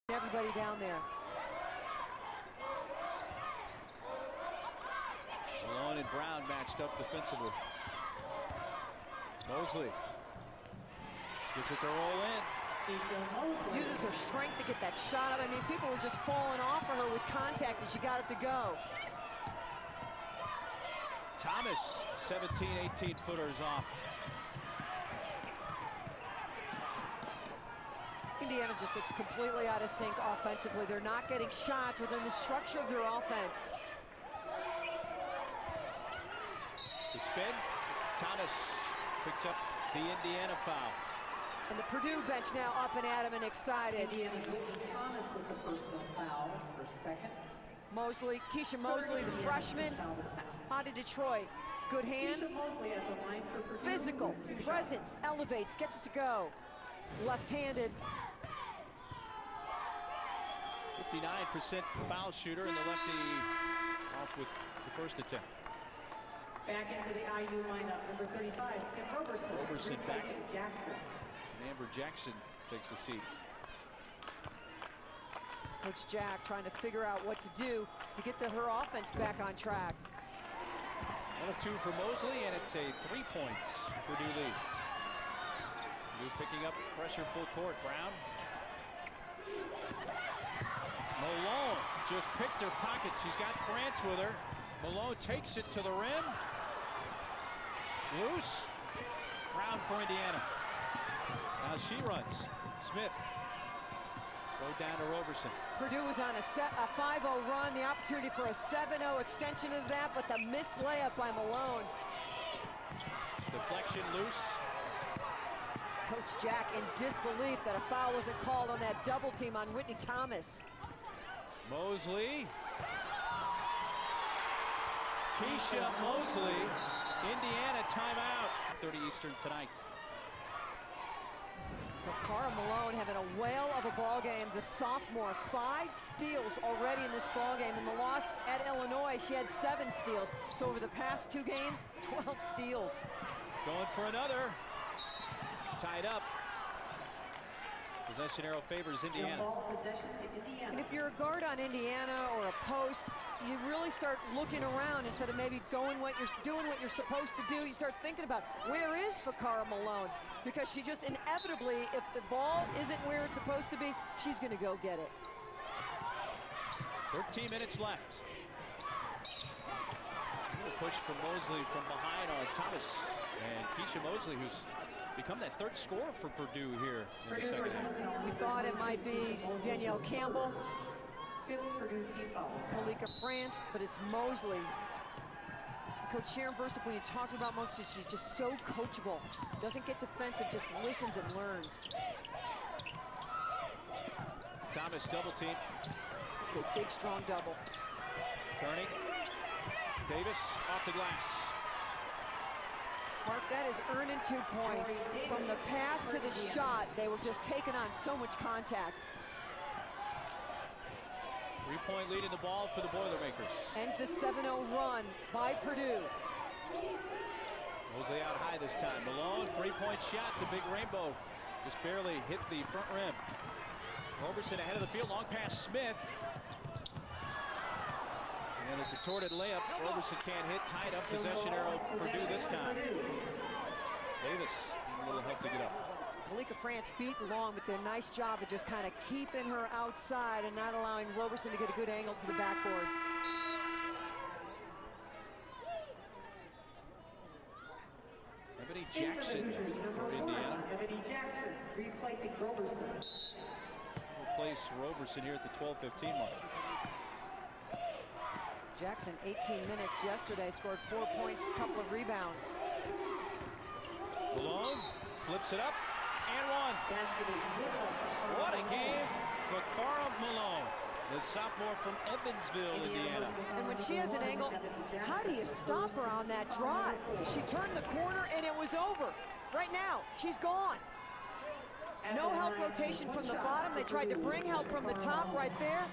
Everybody down there. Malone and Brown matched up defensively. Mosley gets it to roll in. Uses her strength to get that shot up. I mean, people were just falling off of her with contact, and she got it to go. Thomas, 17, 18-footers off. Indiana just looks completely out of sync offensively. They're not getting shots within the structure of their offense. The spin. Thomas picks up the Indiana foul. And the Purdue bench now up and at him and excited. Indiana's Whitney Thomas with the personal foul, her second. Mosley, Keisha Mosley, the freshman, out of Detroit. Good hands, physical, presence, elevates, gets it to go. Left-handed. 59% foul shooter, and the lefty off with the first attempt. Back into the IU lineup, number 35, Kim Roberson. Roberson back. Jackson. And Amber Jackson takes a seat. Coach Jack trying to figure out what to do to get her offense back on track. 1 of 2 for Mosley, and it's a 3-point Purdue lead. Purdue picking up pressure full court. Brown. Malone just picked her pocket. She's got France with her. Malone takes it to the rim. Loose. Brown for Indiana. Now she runs. Smith. Slowed down to Roberson. Purdue was on a 5-0 run, the opportunity for a 7-0 extension of that, but the missed layup by Malone. Deflection loose. Coach Jack in disbelief that a foul wasn't called on that double team on Whitney Thomas. Mosley. Keisha Mosley. Indiana timeout. 30 Eastern tonight. Cara Malone having a whale of a ball game. The sophomore, 5 steals already in this ball game. In the loss at Illinois, she had 7 steals. So over the past 2 games, 12 steals. Going for another. Tied up. Possession arrow favors Indiana. And if you're a guard on Indiana or a post, you really start looking around instead of maybe doing what you're supposed to do. You start thinking about, where is Cara Malone? Because she just inevitably, if the ball isn't where it's supposed to be, she's going to go get it. 13 minutes left. A push from Mosley from behind on Thomas. And Keisha Mosley, who's become that 3rd scorer for Purdue here in the second half. We thought it might be Danielle Campbell, 5th Purdue team foul. Kalika France, but it's Mosley. Coach Sharon Versup, when you talked about Mosley, she's just so coachable. Doesn't get defensive, just listens and learns. Thomas double team. It's a big, strong double. Turning. Davis off the glass. Mark, that is earning 2 points. From the pass to the shot, they were just taking on so much contact. 3-point lead in the ball for the Boilermakers. Ends the 7-0 run by Purdue. Mosley out high this time. Malone, 3-point shot. The big rainbow just barely hit the front rim. Roberson ahead of the field. Long pass, Smith. And a contorted layup. Roberson can't hit. Tied up. Possession arrow Purdue this time. Davis, a little help to get up. Kalika France beat long, but did a nice job of just kind of keeping her outside and not allowing Roberson to get a good angle to the backboard. Ebony Jackson for Indiana. Ebony Jackson replacing Roberson. Replace Roberson here at the 12-15 mark. Jackson, 18 minutes yesterday, scored 4 points, a couple of rebounds. Malone flips it up and 1. What a game for Cara Malone, the sophomore from Evansville, Indiana. And when she has an angle, how do you stop her on that drive? She turned the corner and it was over. Right now, she's gone. No help rotation from the bottom. They tried to bring help from the top right there.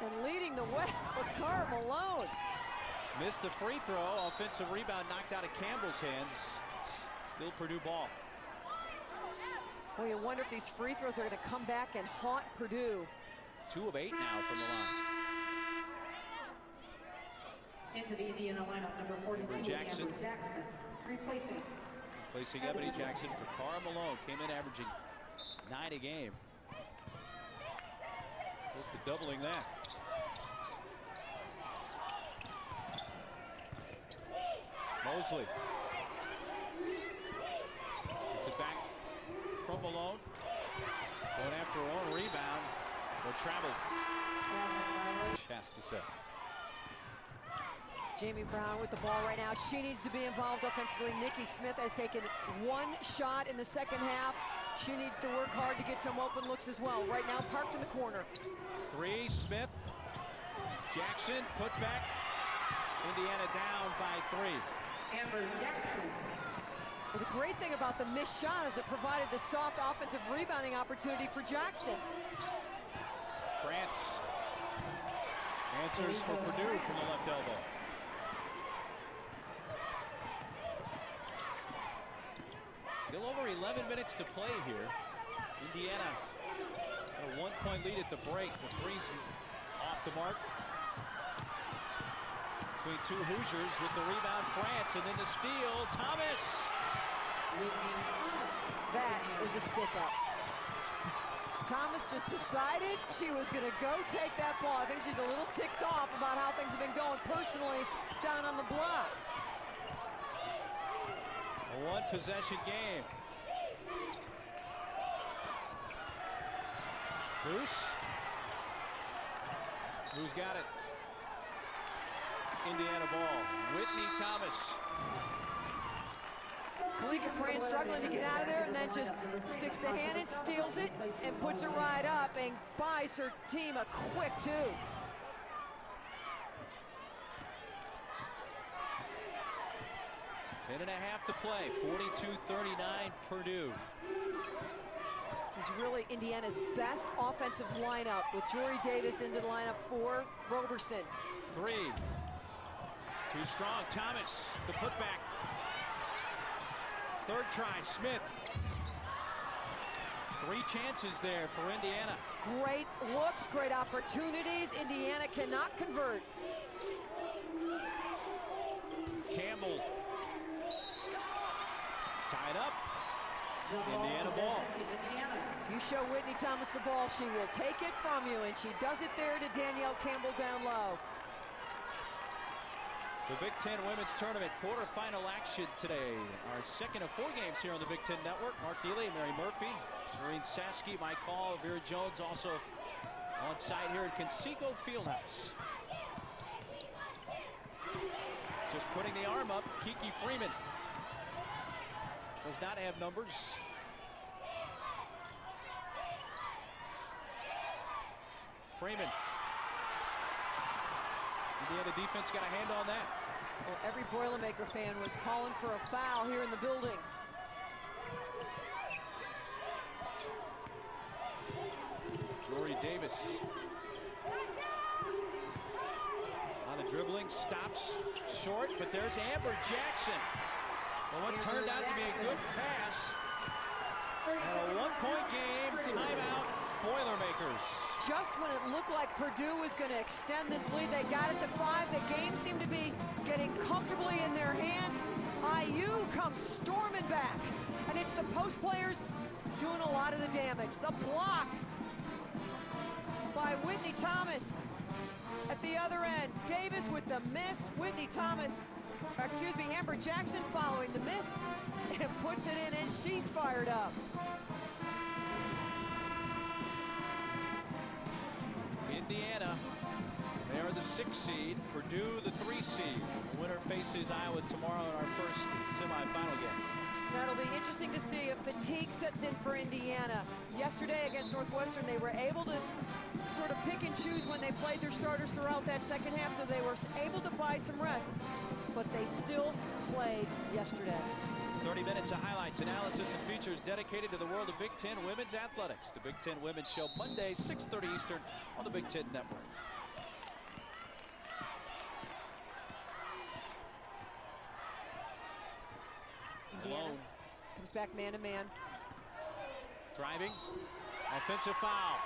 And leading the way for Cara Malone. Missed the free throw. Offensive rebound knocked out of Campbell's hands. Still Purdue ball. Well, you wonder if these free throws are going to come back and haunt Purdue. 2 of 8 now from the line. Into the Indiana lineup, number 42, Jackson. Amber Jackson. Replacing Ebony Jackson for Cara Malone. Came in averaging 9 a game. Close to doubling that. Mosley. Gets it back from Malone. Going after her own rebound. But traveled. Has to say. Jamie Brown with the ball right now. She needs to be involved offensively. Nikki Smith has taken 1 shot in the second half. She needs to work hard to get some open looks as well. Right now, parked in the corner. 3, Smith. Jackson, put back. Indiana down by 3. Amber Jackson. Well, the great thing about the missed shot is it provided the soft offensive rebounding opportunity for Jackson. France answers for Purdue from the left elbow. Still over 11 minutes to play here. Indiana had a 1-point lead at the break. The three's off the mark. Between 2 Hoosiers with the rebound, France, and then the steal, Thomas. That was a stick-up. Thomas just decided she was going to go take that ball. I think she's a little ticked off about how things have been going personally down on the block. A 1-possession game. Bruce. Who's got it? Indiana ball. Whitney Thomas. Kalika France struggling to get out of there and then just sticks the hand in, steals it, and puts it right up and buys her team a quick 2. 10.5 to play. 42-39 Purdue. This is really Indiana's best offensive lineup with Jory Davis into the lineup for Roberson. 3. Too strong. Thomas, the putback. 3rd try, Smith. 3 chances there for Indiana. Great looks, great opportunities. Indiana cannot convert. Campbell. Tied up. Indiana ball. You show Whitney Thomas the ball, she will take it from you, and she does it there to Danielle Campbell down low. The Big Ten Women's Tournament quarterfinal action today. Our second of 4 games here on the Big Ten Network. Mark Neely, Mary Murphy, Shireen Saski, Mike Hall, Vera Jones also on site here at Conseco Fieldhouse. Just putting the arm up, Kiki Freeman. Does not have numbers. Freeman. Indiana defense got a hand on that. Well, every Boilermaker fan was calling for a foul here in the building. Jory Davis. On the dribbling, stops short, but there's Amber Jackson. Well, what turned out to be a good pass. And a 1-point game, timeout, Boilermakers. Just when it looked like Purdue was going to extend this lead, they got it to 5. The game seemed to be getting comfortably in their hands. IU comes storming back, and it's the post players doing a lot of the damage. The block by Whitney Thomas at the other end. Davis with the miss. Whitney Thomas, excuse me, Amber Jackson following the miss and puts it in, and she's fired up. Indiana, they are the 6th seed. Purdue, the 3 seed. The winner faces Iowa tomorrow in our first semifinal game. That'll be interesting to see if fatigue sets in for Indiana. Yesterday against Northwestern, they were able to sort of pick and choose when they played their starters throughout that second half, so they were able to buy some rest, but they still played yesterday. 30 minutes of highlights, analysis, and features dedicated to the world of Big Ten women's athletics. The Big Ten Women's Show, Monday, 6:30 Eastern on the Big Ten Network. Indiana comes back man-to-man. Driving. Offensive foul.